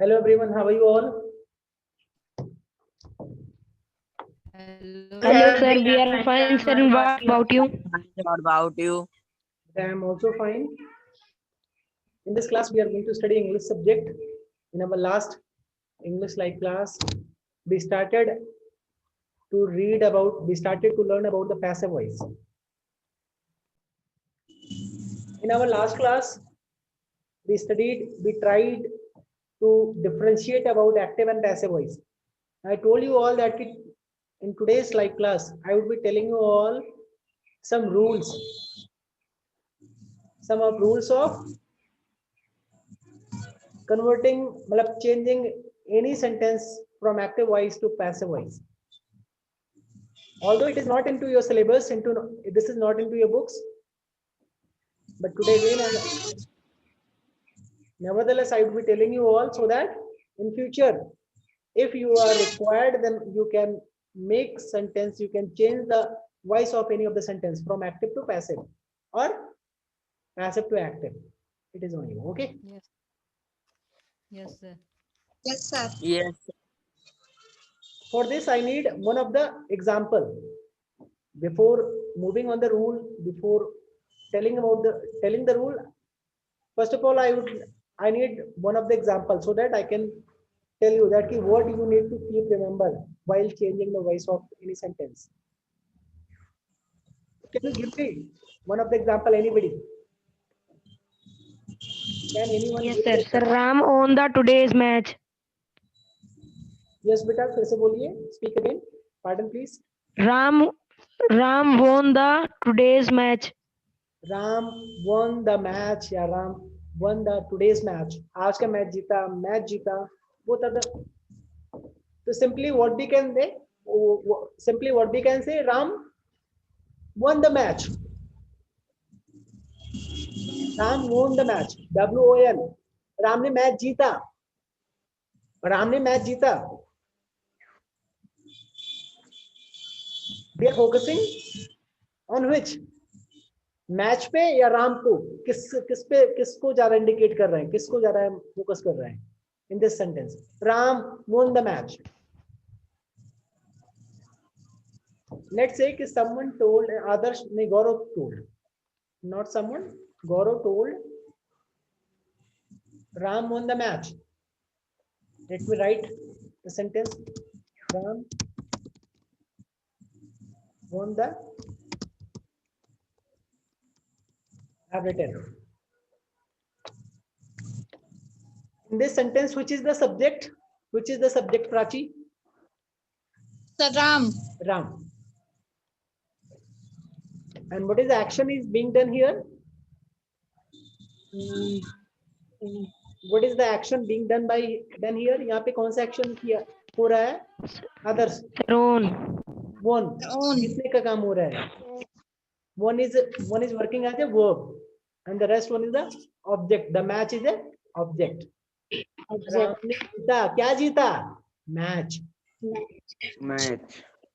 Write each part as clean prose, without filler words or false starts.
Hello everyone, how are you all? Hello, Hello, sir. sir. We are fine, sir. And what about you? What about you? I am also fine. In this class, we are going to study English subject. In our last English like class, we started we started to learn about the passive voice. In our last class, we tried to differentiate about active and passive voice. I told you all that in today's like class, I would be telling you all some rules of changing any sentence from active voice to passive voice. Although it is not into your syllabus, this is not into your books, but today again, nevertheless, I will be telling you all so that in future, if you are required, then you can make sentence, you can change the voice of any of the sentence from active to passive or passive to active. It is on you. Okay. Yes. Yes, sir. Yes, sir. Yes. For this, I need one of the example. Before moving on the rule, before telling the rule, first of all, I need one of the examples so that I can tell you that what you need to keep remember while changing the voice of any sentence. Can you give me one of the example, anybody? Can anyone Yes, give sir. the Sir, Ram won the today's match. Yes, beta, फिर से बोलिए. Speak again. Pardon, please. Ram won the today's match. Ram won the match. या Ram won the today's match. आज का match जीता. Both are the. So simply what we can say, Ram won the match. Ram won the match. WON. Ram ने match जीता. राम ने match जीता. We are focusing on which? Match पे या राम को? किसको ज्यादा इंडिकेट कर रहे हैं, किसको ज्यादा फोकस कर रहे हैं in this sentence? Ram won the match. Let's say कि someone told, Adarsh ने Gaurav told, not someone, Gaurav told Ram won the match. Let me write the sentence. Ram won the. I've written. In this sentence, which is the subject? Which is the subject, Prachi? Sir, Ram. Ram. And what is the action is being done here? What is the action being done here? यहाँ पे कौन सा action किया हो रहा है? Others. One. कितने का काम हो रहा है? One is working as a verb, and the rest one is the object. The match is a object. Ram ने जीता. क्या जीता? Match.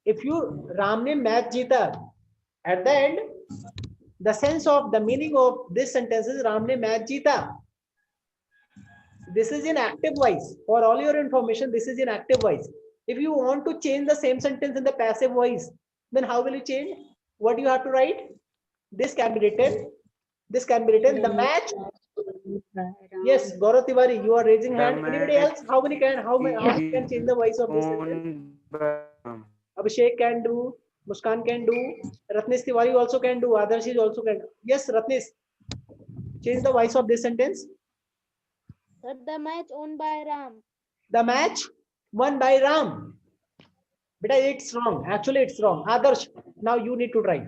If you Ram ने match जीता, at the end, the sense of the meaning of this sentence is Ram ne match jeeta. This is in active voice. For all your information, this is in active voice. If you want to change the same sentence in the passive voice, then how will you change? What do you have to write? This can be written. The match. Yes, Gaurav Tiwari, you are raising hand. Anybody else? How many can change the voice of this sentence? Abhishek can do. Muskan can do. Ratnesh Tiwari also can do. Adarsh is also can do. Yes, Ratnesh. Change the voice of this sentence. Sir, the match won by Ram. The match won by Ram. But it's wrong. Actually, it's wrong. Adarsh, now you need to try.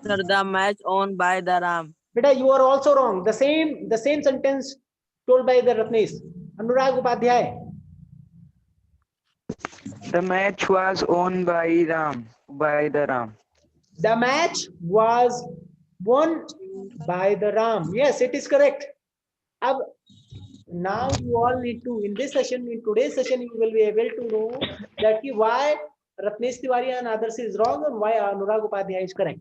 Sir, the match won by the Ram. But you are also wrong. The same sentence told by the Ratnesh. Anurag Upadhyay. The match was won by the Ram. The match was won by the Ram. Yes, it is correct. Now you all need to, in today's session, you will be able to know that why Ratnesh Tiwari and others is wrong and why Anurag Upadhyay is correct.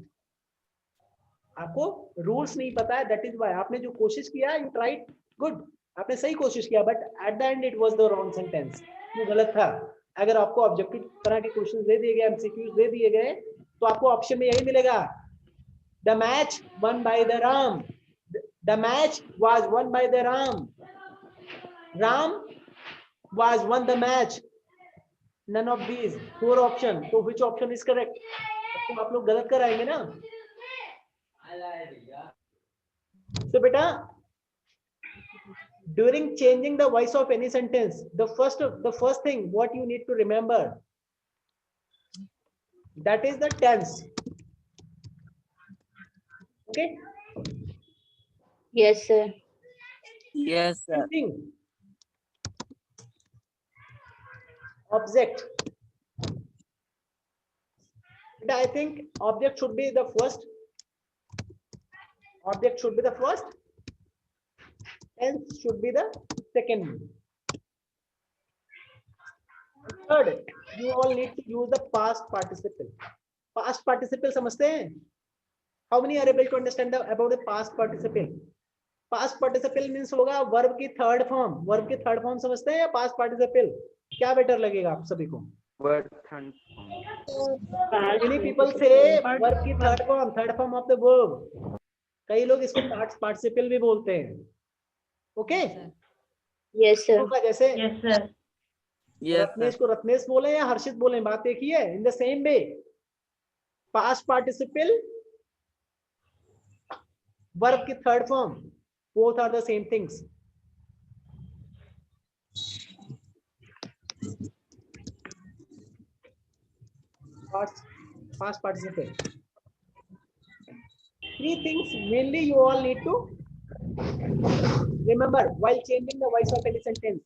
आपको rules नहीं पता है, that is why. आपने जो कोशिश किया, you tried good, आपने सही कोशिश किया, but at the end it was the wrong sentence, वो गलत था। अगर आपको ऑब्जेक्टिव तरह के क्वेश्चन दे दिए गए, एमसीक्यूज दे दिए गए, तो आपको ऑप्शन में यही मिलेगा, the match one by the Ram, the match was one by the Ram, Ram was won the match, none of these 4 option, so which option is correct? तो आप लोग गलत कराएंगे ना। तो बेटा, during changing the voice of any sentence, the first thing what you need to remember, that is the tense. Okay, Yes, sir. Yes, sir. thing, object, and I think object should be the first, object should be the first, tense should be the second. Third, you all need to use the past participle. Past participle समझते हैं? How many are able to understand about the past participle? Past participle means होगा verb की third form. Verb की third form समझते हैं या past participle? क्या better लगेगा आप सभी को? Verb third form. Many people say verb की third form of the verb. कई लोग इसको past participle भी बोलते हैं. Okay? Yes, sir. होगा जैसे Yes, sir. Yes, Ratnesh sir. को रत्नेश बोले या हर्षित बोले, बात एक ही है। In the same way past participle, verb की third form, both are the same things. Past participle, 3 things mainly you all need to remember while changing the voice of any sentence.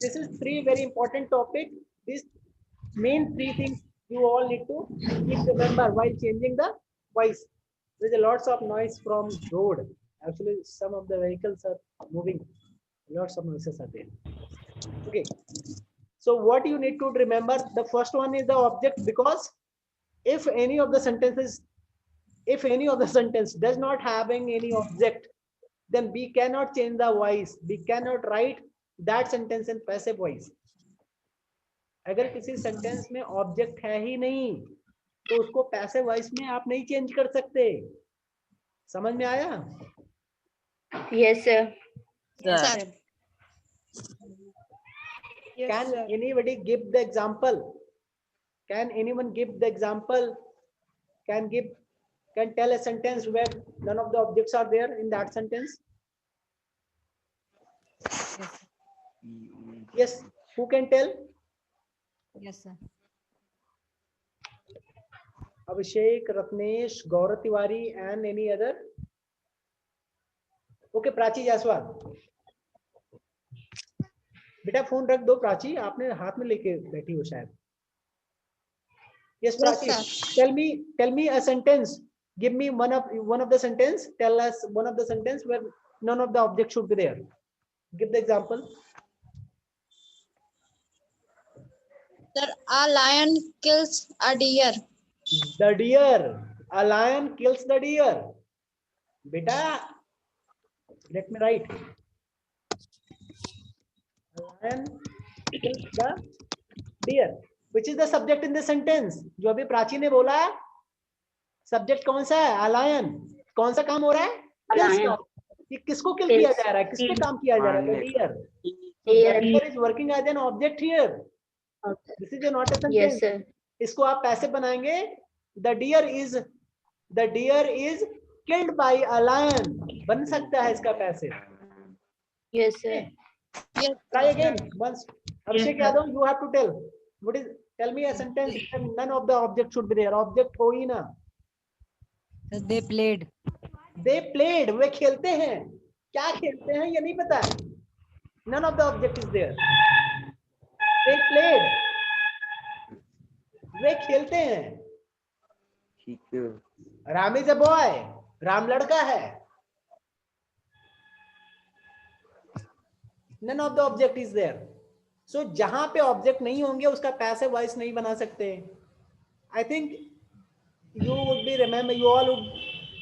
This is 3 very important topic. These main 3 things you all need to keep remember while changing the voice. There is a lots of noise from road. Actually, some of the vehicles are moving. Lots of noises are there. Okay. So what you need to remember, the first one is the object, because if any of the sentences, if any of the sentence does not having any object, then we cannot change the voice. We cannot write that sentence in passive voice. अगर किसी sentence में object है ही नहीं, तो उसको passive voice में आप नहीं चेंज कर सकते। समझ में आया? Yes, sir. Sir. Can anybody give the example? Can anyone give the example? Can tell a sentence where none of the objects are there in that sentence? Yes, who can tell? Yes, sir. Abhishek, Ratnesh, Gaurav Tiwari, and any other? Okay, Prachi Jaiswal. बेटा phone रख दो प्राची, आपने हाथ में लेके बैठी हो शायद। Yes, Prachi. Tell me a sentence. Give me one of the sentence. Tell us one of the sentence where none of the objects should be there. Give the example. Sir, a lion kills a deer. The deer. A lion kills the deer. Beta, let me write. A lion kills the deer. Which is the subject in the sentence? जो अभी प्राची ने बोला, subject कौन सा है? A lion. कौन सा काम हो रहा है? Kills का। ये किसको किल किया जा रहा है? किस पे काम किया जा रहा है? Deer. Deer is working as an object here. This is not a sentence. Yes, sir. इसको आप पैसे बनाएंगे, the deer is killed by a lion, बन सकता है इसका पैसे। Yes, sir. Yes. Try again once. Abhishek Yadav, you have to tell me a sentence and none of the object should be there. Object हो ही ना। So they played. They played, वे खेलते हैं। क्या खेलते हैं ये नहीं पता। None of the object is there. They played, वे खेलते हैं। ठीक है। Ram is a boy, Ram लड़का है। None of the object is there. So जहां पे ऑब्जेक्ट नहीं होंगे उसका पैसिव वॉइस नहीं बना सकते। I think you would be remember, you all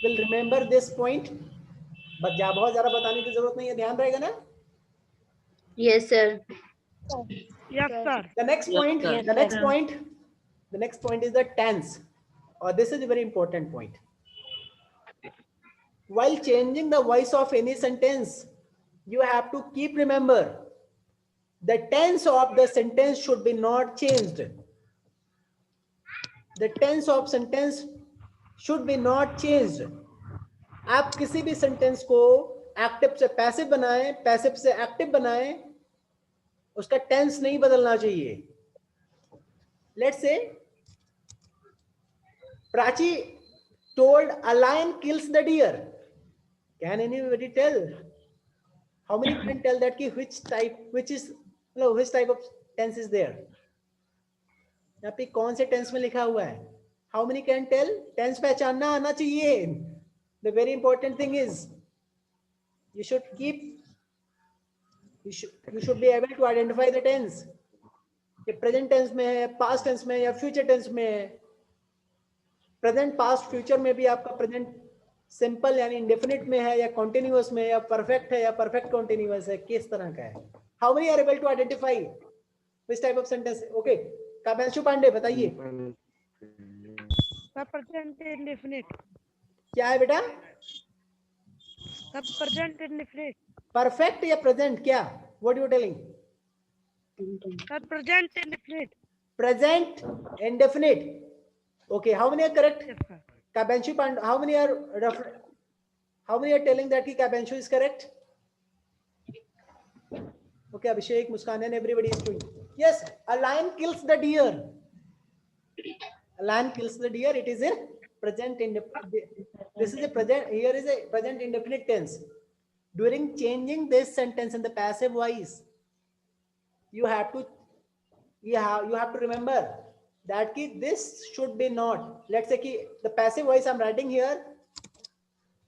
will remember this point, but बहुत ज्यादा बताने की जरूरत नहीं है, ध्यान रहेगा ना? Yes, sir. Yes, sir. The next Yes, point, sir. the next point, the next point is the tense, or this is a very important point. While changing the voice of any sentence, you have to keep remember the tense of the sentence should be not changed. The tense of sentence should be not changed. आप किसी भी sentence को active से passive बनाएं, passive से active बनाएं, उसका tense नहीं बदलना चाहिए. Let's say Prachi told a lion kills the deer. Can anybody tell? How many can tell that ki which type, which is, no, which type of tense is there? यहाँ पे कौन से tense में लिखा हुआ है? How many can tell? Tense पहचानना आना चाहिए. The very important thing is you should keep, you should be able to identify the tense. ये प्रेजेंट टेंस में है, पास्ट टेंस में या फ्यूचर टेंस में है. प्रेजेंट, पास्ट, फ्यूचर में भी आपका प्रेजेंट सिंपल यानी इंडेफिनिट में है या कॉन्टिन्यूअस में, या परफेक्ट है या परफेक्ट कॉन्टिन्यूअस है, किस तरह का है? How many are able to identify which type of sentence? Okay, Kavyanshu Pandey बताइए The present indefinite. क्या है बेटा? The present indefinite. परफेक्ट या प्रेजेंट? क्या, what you telling? The present indefinite. Present indefinite. Okay, how many are correct? Yes, sir. Kavyanshu Pandey, how many are telling that ki Kabanshu is correct? Okay, Abhishek, Muskan, and everybody is doing. Yes, a lion kills the deer. A lion kills the deer. It is in present indefinite. This is a present. Here is a present indefinite tense. During changing this sentence in the passive voice, you have to remember that ki this should be not. Let's say ki the passive voice I'm writing here,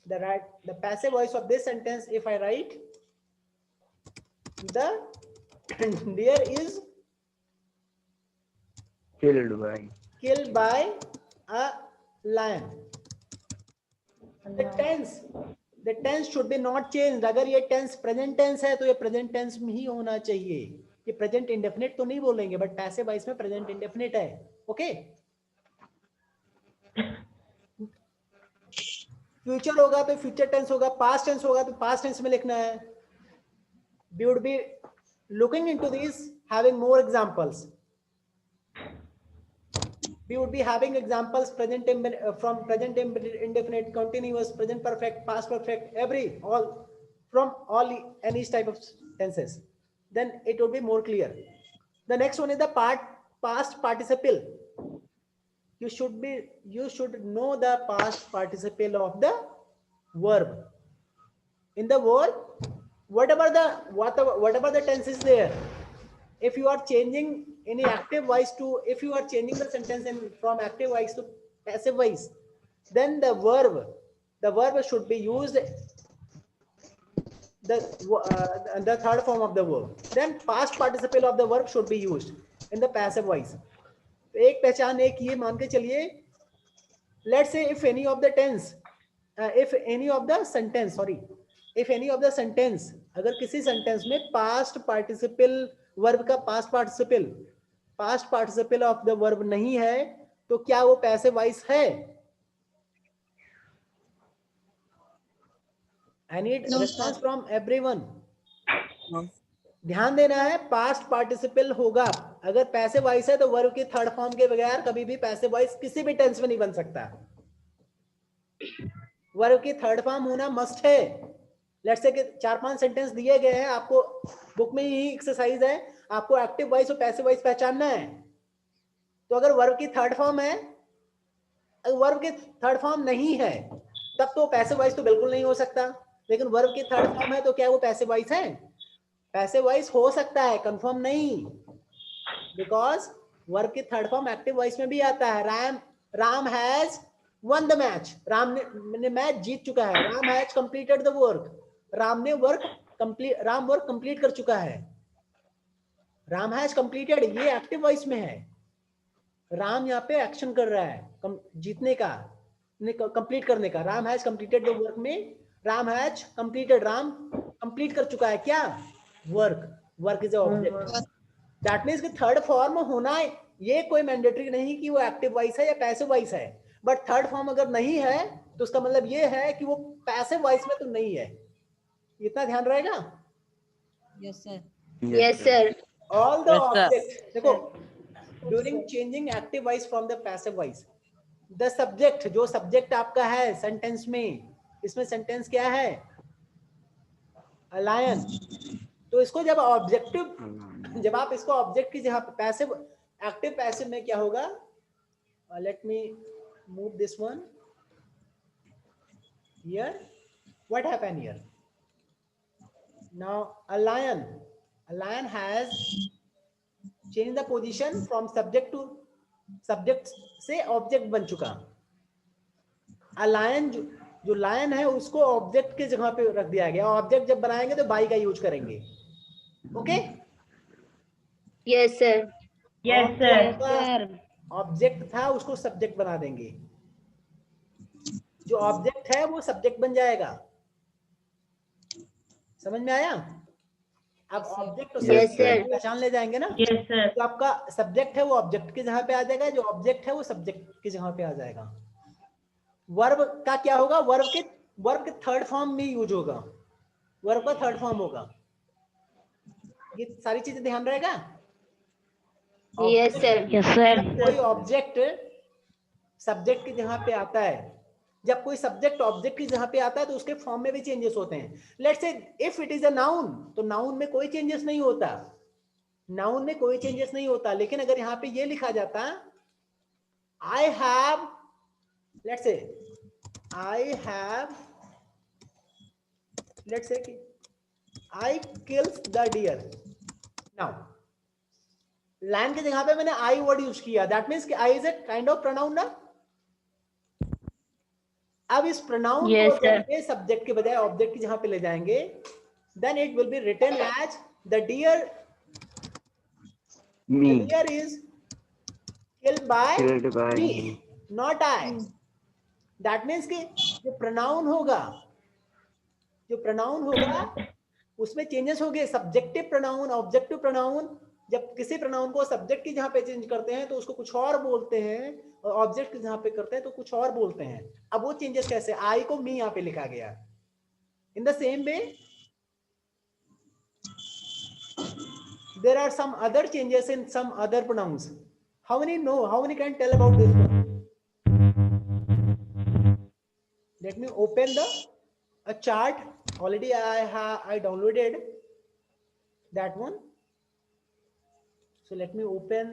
the passive voice of this sentence, if I write the deer is killed by a lion. The tense should be not changed. अगर ये tense present tense है तो ये present tense में ही होना चाहिए. ये present indefinite तो नहीं बोलेंगे, but passive voice में present indefinite है. Okay? Future होगा तो future tense होगा, past tense होगा तो past tense में लिखना है. We would be looking into these, having more examples. We would be having examples from present indefinite, continuous, present perfect, past perfect, from all any type of tenses. Then it would be more clear. The next one is the past participle. You should know the past participle of the verb. In the verb, whatever the tense is there, if you are changing any active voice to, if you are changing the sentence from active voice to passive voice, then the verb should be used, the third form of the verb. Then past participle of the verb should be used in the passive voice. एक पहचान एक ये मान के चलिए, let's say if any of the sentence, अगर किसी sentence में past participle verb का past participle of the verb नहीं है, तो क्या वो passive voice है? I need response from everyone. ध्यान देना है, पास्ट पार्टिसिपल होगा. अगर पैसिव वॉइस है तो वर्ब की थर्ड फॉर्म के बगैर कभी भी पैसिव वॉइस किसी भी टेंस में नहीं बन सकता. वर्ब की थर्ड फॉर्म होना मस्ट है. लेट्स से कि 4-5 सेंटेंस दिए गए हैं, आपको बुक में ही एक्सरसाइज है, आपको एक्टिव वॉइस और पैसिव वॉइस पहचानना है. तो अगर वर्ब की थर्ड फॉर्म है, अगर वर्ब की थर्ड फॉर्म नहीं है, तब तो पैसिव वॉइस तो बिल्कुल नहीं हो सकता. लेकिन वर्ब की थर्ड फॉर्म है तो क्या वो पैसिव वॉइस है? पैसिव वॉइस हो सकता है, कंफर्म नहीं, बिकॉज वर्ब की थर्ड फॉर्म एक्टिव वॉइस में भी आता है. Ram has one the match. Ram ने मैच जीत चुका है. Ram has completed the work. Ram work complete कर चुका है. राम हैज कंप्लीटेड, ये एक्टिव वॉइस में है. राम यहाँ पे एक्शन कर रहा है जीतने का, कंप्लीट करने का। Ram has completed the work में, Ram has completed, Ram complete कर चुका है क्या, work. Work is object. That means कि थर्ड फॉर्म होना है, ये कोई मैंडेटरी नहीं कि वो एक्टिव वॉइस है या पैसिव वॉइस है, बट थर्ड फॉर्म अगर नहीं है तो उसका मतलब ये है कि वो पैसिव वॉइस में तो नहीं है। इतना ध्यान रहेगा। Yes, sir. Yes, sir. All the Yes, sir. Object, देखो during changing active voice from the passive voice, the subject, जो सब्जेक्ट आपका है सेंटेंस में, इसमें सेंटेंस क्या है, अ लायन। तो इसको जब ऑब्जेक्टिव, जब आप इसको ऑब्जेक्ट की जगह पैसिव, एक्टिव पैसिव में क्या होगा, let me move this one here, what happen here now, a lion has change the position from subject to, subject से ऑब्जेक्ट बन चुका। अ लायन, जो लायन है उसको ऑब्जेक्ट की जगह पे रख दिया गया। ऑब्जेक्ट जब बनाएंगे तो बाई का यूज करेंगे। Okay Yes, sir. Yes, sir. Object था उसको सब्जेक्ट बना देंगे, जो ऑब्जेक्ट है वो सब्जेक्ट बन जाएगा। समझ में आया? अब Yes, sir. ऑब्जेक्ट तो Yes, सब्जेक्ट sir. पहचान ले जाएंगे ना। Yes, sir. जो आपका सब्जेक्ट है वो ऑब्जेक्ट की जगह पे आ जाएगा, जो ऑब्जेक्ट है वो सब्जेक्ट की जगह पे आ जाएगा। वर्ब का क्या होगा, वर्ब के थर्ड फॉर्म में यूज होगा, वर्ब का थर्ड फॉर्म होगा। ये सारी चीजें ध्यान रहेगा। Yes, sir. Yes, sir. जब कोई ऑब्जेक्ट सब्जेक्ट की जगह पे आता है, जब कोई सब्जेक्ट ऑब्जेक्ट की जगह पे आता है तो उसके फॉर्म में भी चेंजेस होते हैं। Let's say if it is a noun, तो नाउन में कोई चेंजेस नहीं होता, नाउन में कोई चेंजेस नहीं होता। लेकिन अगर यहाँ पे ये लिखा जाता, आई have, let's say I have, let's say I kills the deer, now land की जगह पे मैंने आई वर्ड यूज किया, दैट मींस कि I is a kind of pronoun ना। अब इस प्रोनाउन Yes, को जब ये सब्जेक्ट के बजाय ऑब्जेक्ट की जगह पे ले जाएंगे, then it will be written as the deer, Me. the deer is killed by Killed by me, me. not I. That means कि जो प्रोनाउन होगा, जो प्रोनाउन होगा उसमें चेंजेस हो गए। सब्जेक्टिव प्रोनाउन, ऑब्जेक्टिव प्रोनाउन, जब किसी प्रोनाउन को सब्जेक्ट की जगह पे चेंज करते हैं तो उसको कुछ और बोलते हैं, और ऑब्जेक्ट की जगह पे करते हैं तो कुछ और बोलते हैं। अब वो चेंजेस कैसे, आई को मी यहाँ पे लिखा गया। इन the same way there are some other changes in some other pronouns. How many know, how many can tell about this one? Let me open a chart. Already I downloaded that one, so let me open.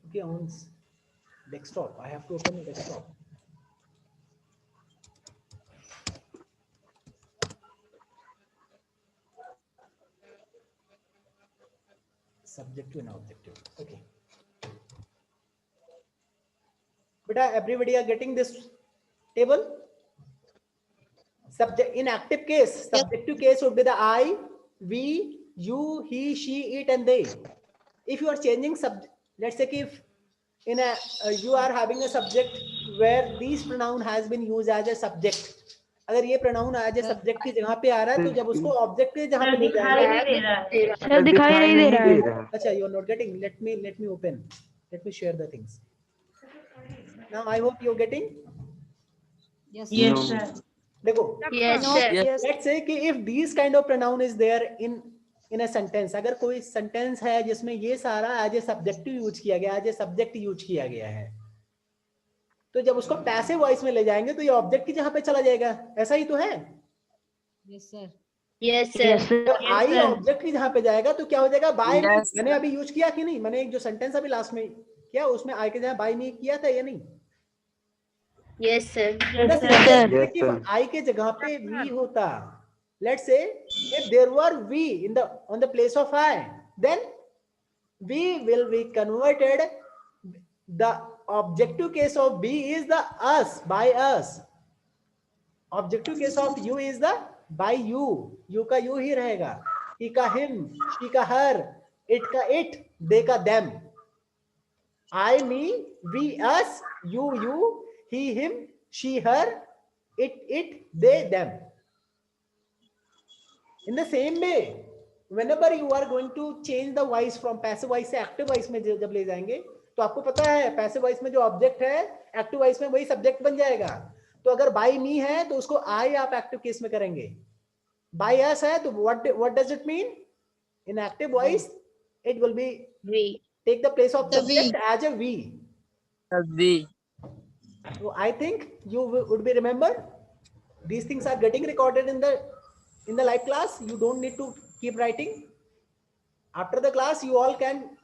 Okay, on desktop I have to open the desktop. Subjective and objective. Okay. But everybody are getting this table. Subject in active case, subjective case would be the I, we, you, he, she, it, and they. If you are changing subject, let's say if in a you are having a subject where these pronoun has been used as a subject, अगर ये pronoun आज subject की जगह पे आ रहा है तो जब उसको ऑब्जेक्ट की जगह पे ले जाएंगे, सर दिखाई नहीं दे रहा है। अच्छा, you are not getting, let me open, let me share the things. Now I hope you are getting. Yes, Yes, sir. sir. देखो, Yes, sir. Yes. let's say कि if these kind of pronoun is there in a sentence, अगर कोई sentence है जिसमें ये सारा as a subjective use किया गया, एज ए सब्जेक्ट यूज किया गया है, तो जब उसको पैसिव वॉइस में ले जाएंगे तो ये ऑब्जेक्ट की जगह पे चला जाएगा। ऐसा ही तो है। Yes, sir. Yes, sir. जब आई ऑब्जेक्ट की जगह पे जाएगा तो क्या हो जाएगा, बाय मी। Yes. मैंने अभी यूज किया कि नहीं, मैंने एक जो सेंटेंस अभी लास्ट में किया उसमें आई के जगह बाय मी किया था या नहीं? Yes, sir. Yes, sir. Yes, sir. आई के जगह पे वी होता, let's say if there were we on the place of I, then we will be converted. The objective case of be is the us, by us. Objective case of you is the by you. You का you ही रहेगा, he का him, she का her, it का it, they का them, I me, we us, you he him, she her, it they them. In the same way, whenever you are going to change the voice from passive voice से active voice में जब ले जाएंगे, तो आपको पता है passive voice में जो object है active voice में वही subject बन जाएगा. तो अगर by me है तो उसको I आप active case में करेंगे. by us है तो what does it mean? In active voice it will be We. take the place of subject as a we. we. So I think you would be remember. These things are getting recorded in the live class. You don't need to keep writing. After the class, you all can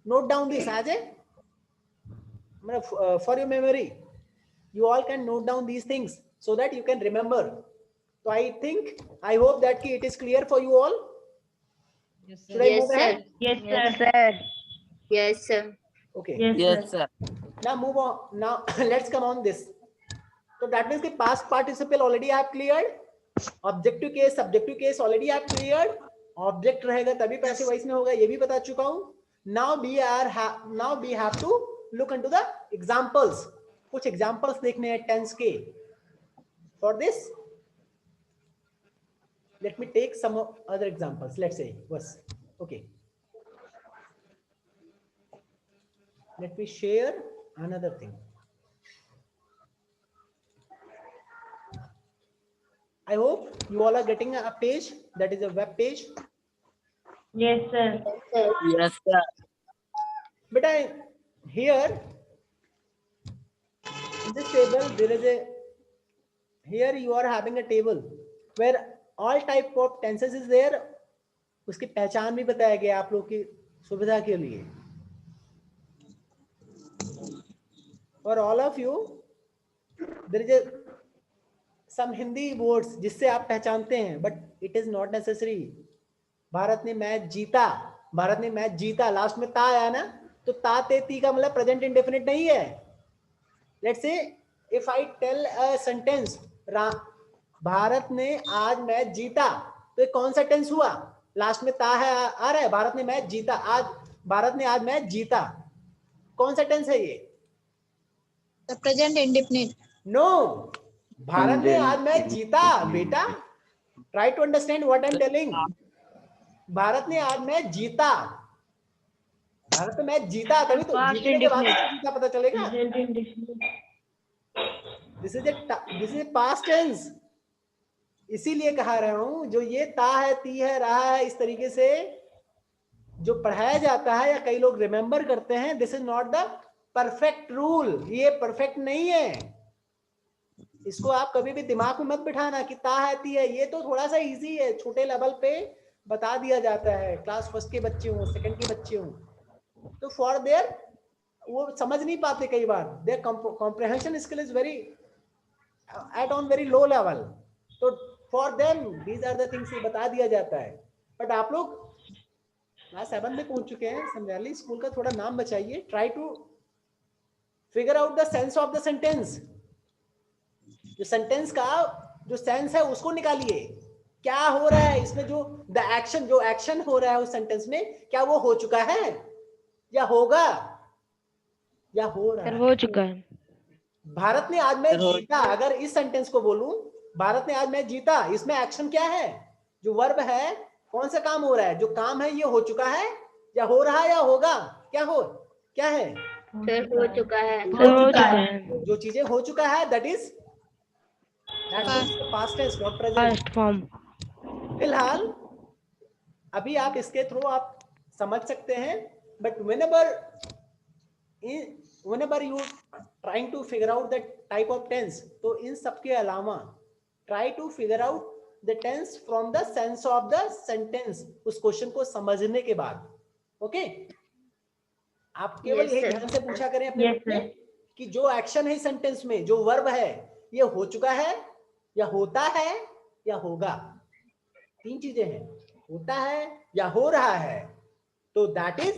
note down this as a for your memory. You all can note down these things so that you can remember. So I hope that it is clear for you all. Yes, Should I Yes, move sir. ahead? Yes, sir. Yes, sir. Okay. Yes, sir. Now move on. Now let's come on this. So that means the past participle already I have cleared. Objective case, subjective case already I have cleared. Object रहेगा तभी passive voice में होगा, ये भी बता चुका हूँ. Now we have to look into the examples. कुछ examples देखने हैं tense के. For this, let me take some other examples. Let's say was okay. Let me share another thing. I hope you all are getting a page, that is a web page. Yes, sir. Sir. Yes, sir. But here in this table there is here you are having a table where all type of tenses is there. उसकी पहचान भी बताया गया आप लोग की सुविधा के लिए. For all of you, there is some Hindi words जिससे आप पहचानते हैं, but it is not necessary. Bharat ने मैच जीता, भारत ने मैच जीता, लास्ट में ता आया ना, तो ता ते ती का मतलब प्रेजेंट इंडेफिनिट नहीं है. Let's say if I tell a sentence, Bharat ने आज मैच जीता, तो ये कौन सा टेंस हुआ? लास्ट में ता है आ रहा है, भारत ने मैच जीता, आज भारत ने आज मैच जीता, कौन सा टेंस है ये? The present indefinite. No, Bharat ने आज मैच जीता बेटा. Try to understand what I'm telling. Bharat ने आज मैच जीता, भारत ने मैच जीता, तभी तो Past जीतने के बाद indefinite. जीता पता चलेगा. Present indefinite. This is a past tense. इसीलिए कहा रहा हूं, जो ये ता है, ती है, रहा है, इस तरीके से जो पढ़ाया जाता है या कई लोग रिमेंबर करते हैं, this is not the perfect rule. ये परफेक्ट नहीं है. इसको आप कभी भी दिमाग में मत बिठाना कि ता है, ती है. ये तो थोड़ा सा इजी है, छोटे लेवल पे बता दिया जाता है. क्लास फर्स्ट के बच्चे हों, सेकंड के बच्चे हों, तो फॉर देयर वो समझ नहीं पाते कई बार. Their comprehension skill is very at on very low level. तो for them these are the things बता दिया जाता है. बट आप लोग क्लास 7 में पहुंच चुके हैं, समझाली स्कूल का थोड़ा नाम बचाइए. Try to figure out the sense of the sentence. जो सेंटेंस का जो सेंस है उसको निकालिए. क्या हो रहा है इसमें, जो द एक्शन, जो एक्शन हो रहा है उस सेंटेंस में, क्या वो हो चुका है या होगा या हो रहा सर है? हो चुका है. भारत ने आज मैच जीता, अगर इस सेंटेंस को बोलूं, भारत ने आज मैच जीता, इसमें एक्शन क्या है? जो वर्ब है, कौन सा काम हो रहा है? जो काम है ये हो चुका है या हो रहा है या होगा? क्या है? सर हो चुका है. सर हो चुका है. जो चीजें हो चुका है that is past tense, not present. First form. फिलहाल अभी आप इसके थ्रू आप समझ सकते हैं. But whenever you trying to figure out the type of tense, तो इन सब के अलावा try to figure out the tense from the sense of the sentence. उस क्वेश्चन को समझने के बाद. ओके, आप केवल Yes, यही sir. ध्यान से पूछा करें अपने Yes, book में कि जो एक्शन है सेंटेंस में, जो वर्ब है, ये हो चुका है या होता है या होगा. 3 चीजें हैं, होता है या हो रहा है, तो that is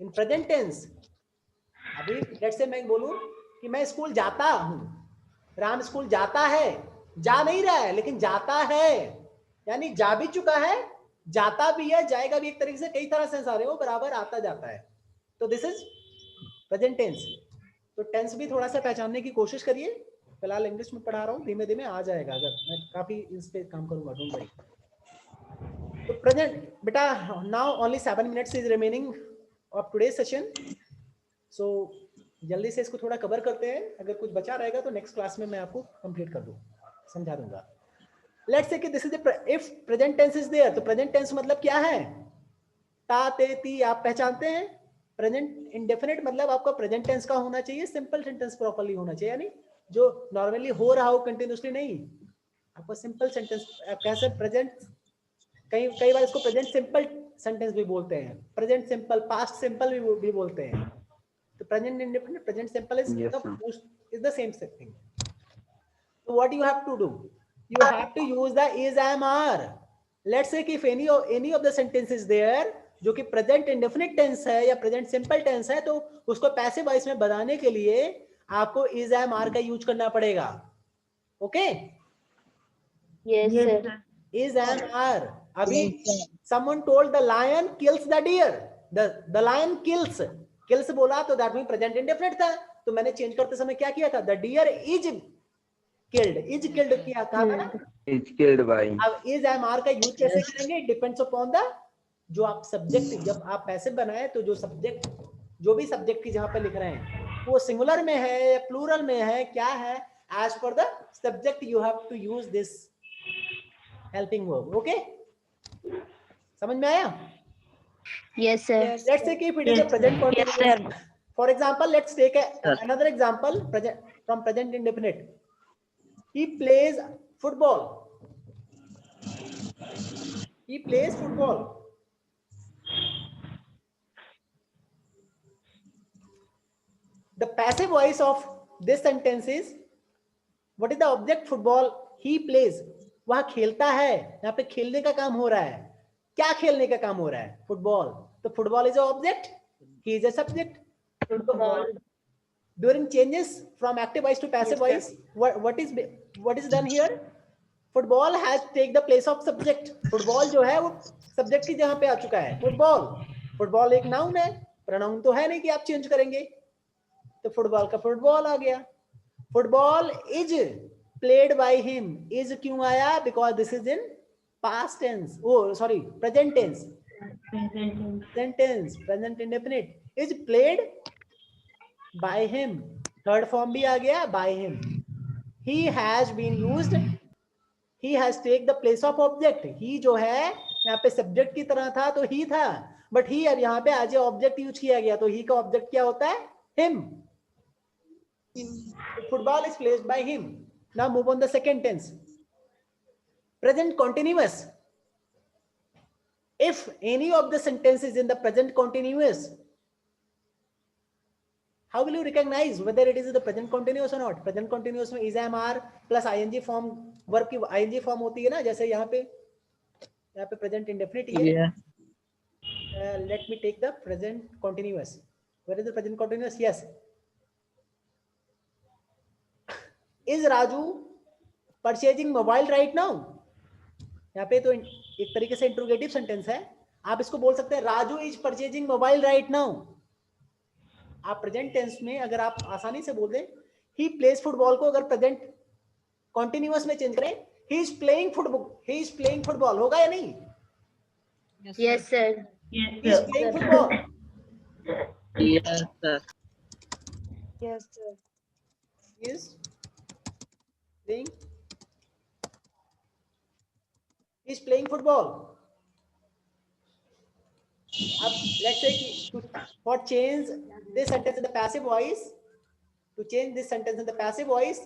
in present tense. अभी लेट्स से मैं बोलूं कि मैं स्कूल जाता हूं, राम स्कूल जाता है, जा नहीं रहा है लेकिन जाता है, यानी जा भी चुका है, जाता भी है, जाएगा भी, एक तरीके से कई तरह सेंस आ रहे हो, बराबर आता जाता है। तो दिस इज प्रेजेंट टेंस। तो टेंस भी थोड़ा सा पहचानने की कोशिश करिए। फिलहाल इंग्लिश में पढ़ा रहा हूँ, धीमे धीमे आ जाएगा, अगर मैं काफी इस पे काम करूंगा, डोंट वरी। तो प्रेजेंट बेटा, now only 7 minutes is remaining of today session. So जल्दी से इसको थोड़ा कवर करते हैं, अगर कुछ बचा रहेगा तो नेक्स्ट क्लास में मैं आपको कंप्लीट कर दूँ, समझा दूंगा। लेट्स से कि this is if present tense is there, तो प्रेजेंट टेंस मतलब क्या है? ता ते ती आप पहचानते हैं। प्रेजेंट इंडेफिनिट मतलब आपका प्रेजेंट टेंस का होना चाहिए, सिंपल सेंटेंस प्रॉपर्ली होना चाहिए, यानी जो नॉर्मली हो रहा हो कंटिन्यूसली नहीं, आपको सिंपल सेंटेंस कैसे प्रेजेंट, कई बार इसको प्रेजेंट सिंपल सेंटेंस भी बोलते हैं, प्रेजेंट सिंपल, पास्ट सिंपल भी बोलते हैं। तो present indefinite, present simple is the same thing. So what you have to do? You have to use the is, am, are. Let's say if any of the sentence is there जो कि present indefinite tense है या present simple tense है, तो उसको passive voice में बनाने के लिए आपको is, am, are का यूज करना पड़ेगा। Okay? Yes, sir. Is, am, are. अभी someone told the lion kills the deer. The lion kills बोला तो that means प्रेजेंट इंडेफिनिट था, तो मैंने चेंज करते समय क्या किया था? The deer is killed किया था ना? Is killed by. अब is, am, are का यूज कैसे करेंगे? डिपेंड्स अपॉन द, जो आप सब्जेक्ट, जब आप पैसिव बनाए तो जो सब्जेक्ट, जो भी सब्जेक्ट की जहां पे लिख रहे हैं वो सिंगुलर में है या प्लूरल में है, क्या है, as per the subject you have to use this helping verb. Okay, समझ में आया? Yes, sir. लेट्स से कि it is a present continuous, for example let's take another example from present indefinite. He plays football. He plays football. The passive voice of this sentence is, what is the object? Football. He plays. वह खेलता है, यहाँ पे खेलने का काम हो रहा है। क्या खेलने का काम हो रहा है? फुटबॉल। तो football is a object, he is a subject. Football. During changes from active voice to passive voice, what is done here? Football has take the place of subject. Football जो है वो subject की जगह पे आ चुका है। Football एक noun है, pronoun तो है नहीं कि आप change करेंगे, तो football का football आ गया। Football is played by him. Is क्यों आया? Because this is in past tense. Oh sorry, present tense. Present indefinite. Is played by him. Third form भी आ गया, by him. He has been used. He has take the place of object. He जो है यहाँ पे subject की तरह था तो he था, बट he अब यहाँ पे आज ऑब्जेक्ट यूज किया गया, तो he का ऑब्जेक्ट क्या होता है? him. Football is placed by him. Now move on the second tense. Present continuous. If any of the sentences in the present continuous, how will you recognize whether it is the present continuous or not? Present continuous में is, am, are plus ing form, verb की ing form होती है ना, जैसे यहाँ पे present indefinite है। Yeah. Let me take the present continuous. Where is the present continuous? Yes. Is Raju purchasing mobile right now? यहाँ पे तो एक तरीके से इंट्रोगेटिव सेंटेंस है, आप इसको बोल सकते हैं Raju is purchasing mobile right now. आप प्रेजेंट टेंस में अगर आप आसानी से बोल दें ही प्लेज फुटबॉल को अगर प्रेजेंट कॉन्टिन्यूअस में चेंज करें ही इज प्लेइंग फुटबॉल होगा या नहीं? Yes, sir. He is playing football. Yes, sir. Yes, sir. He is playing. He is playing football. अब let's say कि for change this sentence in the passive voice, to change this sentence in the passive voice,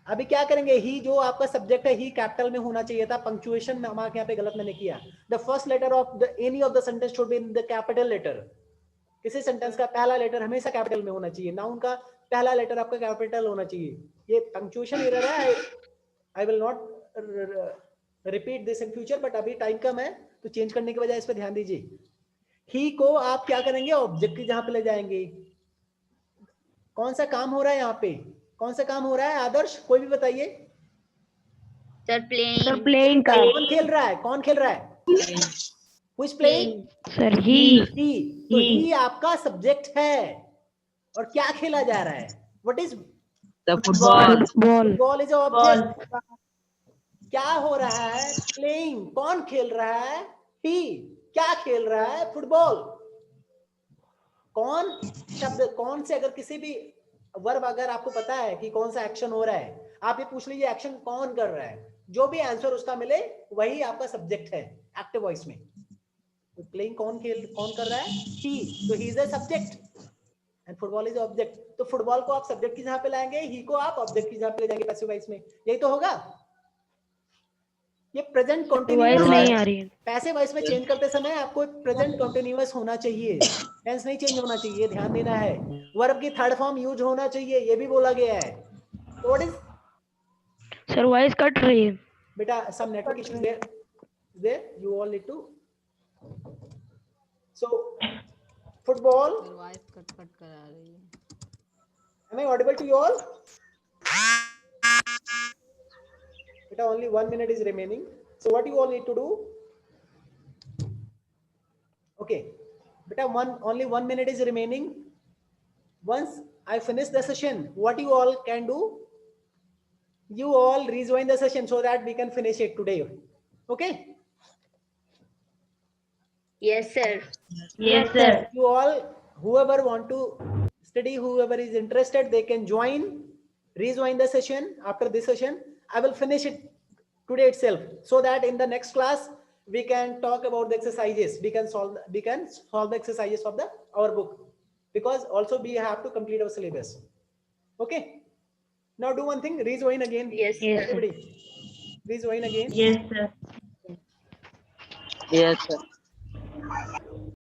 अभी क्या करेंगे? ही जो आपका subject है ही capital में होना चाहिए था, पंक्चुएशन में मार्क यहाँ पे गलत मैंने किया। The first letter of the any of the sentence should be in the capital letter. किसी सेंटेंस का पहला लेटर हमेशा कैपिटल में होना चाहिए, नाउन का पहला लेटर आपका कैपिटल होना चाहिए। ये पंक्चुएशन एरर है, I will not repeat this in future, but अभी टाइम कम है तो चेंज करने की वजह इस पर ध्यान दीजिए। ही को आप क्या करेंगे? ऑब्जेक्ट की जहां पे ले जाएंगे। कौन सा काम हो रहा है यहाँ पे? कौन सा काम हो रहा है आदर्श? कोई भी बताइए। Sir, playing. Sir, playing का. कौन खेल रहा है? कौन खेल रहा है? Who is playing? Sir, he. He. तो he आपका सब्जेक्ट है और क्या खेला जा रहा है? What is The football. Ball. football is an object. क्या हो रहा है? Playing. कौन खेल रहा है? He. क्या खेल रहा है? फुटबॉल. कौन शब्द, कौन से, अगर किसी भी वर्ब अगर आपको पता है कि कौन सा एक्शन हो रहा है, आप ये पूछ लीजिए एक्शन कौन कर रहा है, जो भी आंसर उसका मिले वही आपका सब्जेक्ट है एक्टिव वॉइस में. तो प्लेइंग कौन कर रहा है? ही. तो he is a subject and football is object. तो फुटबॉल को आप सब्जेक्ट की जगह पे लाएंगे, ही को आप ऑब्जेक्ट की जगह पे ले जाएंगे पैसिव वॉइस में. यही तो होगा. ये प्रेजेंट वॉइस कंटीन्यूअस नहीं है. आ रही है. पैसिव वॉइस में चेंज करते समय आपको प्रेजेंट कंटीन्यूअस होना चाहिए, टेंस नहीं चेंज होना चाहिए, ध्यान देना है. वर्ब की थर्ड फॉर्म यूज होना चाहिए, ये भी बोला गया है. तो what is sir voice cut रही है. बेटा, some network issues there you all need to. So football, voice cut करा रही है. am I audible to you all? Beta, only 1 minute is remaining. So what you all need to do? Okay, beta, only 1 minute is remaining. Once I finish the session, what you all can do? You all rejoin the session so that we can finish it today. Okay? Yes, sir. Yes, sir. You all, whoever want to study, whoever is interested, they can rejoin the session after this session. I will finish it today itself so that in the next class we can talk about the exercises. We can solve the exercises of our book, because also we have to complete our syllabus. Okay? Now do one thing, rejoin again. Yes, sir. Everybody, rejoin again. Yes, sir. Yes, sir.